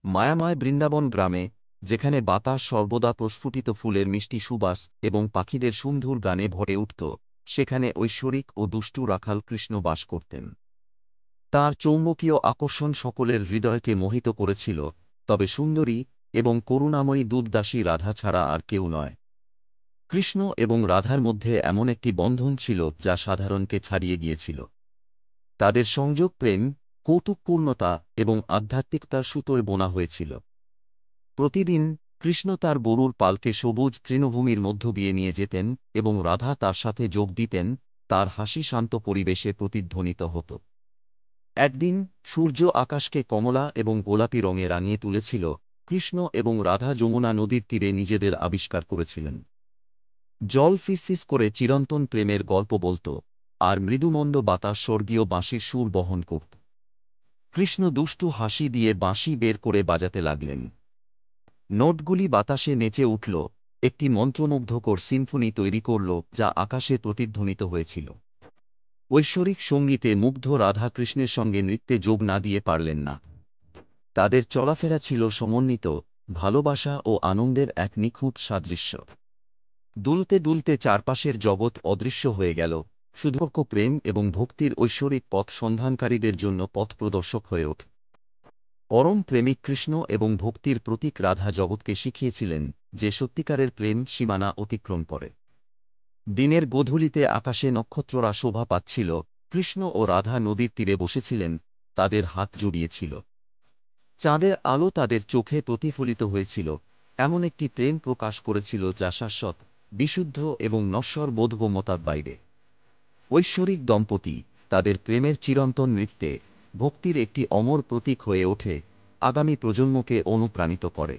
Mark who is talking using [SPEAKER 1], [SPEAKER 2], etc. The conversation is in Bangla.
[SPEAKER 1] মায়াময় বৃন্দাবন গ্রামে, যেখানে বাতাস সর্বদা প্রস্ফুটিত ফুলের মিষ্টি সুবাস এবং পাখিদের সুমধুর গানে ভরে উঠত, সেখানে ঐশ্বরিক ও দুষ্টু রাখাল কৃষ্ণ বাস করতেন। তাঁর চৌম্বকীয় আকর্ষণ সকলের হৃদয়কে মোহিত করেছিল, তবে সুন্দরী এবং করুণাময়ী দুধদাসী রাধা ছাড়া আর কেউ নয়। কৃষ্ণ এবং রাধার মধ্যে এমন একটি বন্ধন ছিল যা সাধারণকে ছাড়িয়ে গিয়েছিল। তাদের সংযোগ প্রেম, কৌতুকপূর্ণতা এবং আধ্যাত্মিকতার সুতোয় বোনা হয়েছিল। প্রতিদিন কৃষ্ণ তার গরুর পালকে সবুজ তৃণভূমির মধ্য দিয়ে নিয়ে যেতেন এবং রাধা তার সাথে যোগ দিতেন। তার হাসি শান্ত পরিবেশে প্রতিধ্বনিত হতো। একদিন সূর্য আকাশকে কমলা এবং গোলাপি রঙে রাঙিয়ে তুলেছিল। কৃষ্ণ এবং রাধা যমুনা নদীর তীরে নিজেদের আবিষ্কার করেছিলেন। জল ফিসফিস করে চিরন্তন প্রেমের গল্প বলত, আর মৃদুমন্দ বাতাস স্বর্গীয় বাঁশির সুর বহন করত। কৃষ্ণ দুষ্টু হাসি দিয়ে বাঁশি বের করে বাজাতে লাগলেন। নোটগুলি বাতাসে নেচে উঠল, একটি মন্ত্রমুগ্ধকর সিম্ফনি তৈরি করল যা আকাশে প্রতিধ্বনিত হয়েছিল। ঐশ্বরিক সঙ্গীতে মুগ্ধ রাধা কৃষ্ণের সঙ্গে নৃত্যে যোগ না দিয়ে পারলেন না। তাদের চলাফেরা ছিল সমন্বিত, ভালোবাসা ও আনন্দের এক নিখুঁত সাদৃশ্য। দুলতে দুলতে চারপাশের জগৎ অদৃশ্য হয়ে গেল, শুধু প্রেম এবং ভক্তির ঐশ্বরিক পথ সন্ধানকারীদের জন্য পথ প্রদর্শক হয়ে ওঠে। পরম প্রেমিক কৃষ্ণ এবং ভক্তির প্রতীক রাধা জগৎকে শিখিয়েছিলেন যে সত্যিকারের প্রেম সীমানা অতিক্রম করে। দিনের গোধূলিতে আকাশে নক্ষত্ররা শোভা পাচ্ছিল। কৃষ্ণ ও রাধা নদীর তীরে বসেছিলেন, তাদের হাত জড়িয়েছিল। চাঁদের আলো তাদের চোখে প্রতিফলিত হয়েছিল, এমন একটি প্রেম প্রকাশ করেছিল যা শাশ্বত, বিশুদ্ধ এবং নশ্বর বোধগম্যতার বাইরে। ঐশ্বরিক দম্পতি তাদের প্রেমের চিরন্তন নৃত্যে ভক্তির একটি অমর প্রতীক হয়ে ওঠে, আগামী প্রজন্মকে অনুপ্রাণিত করে।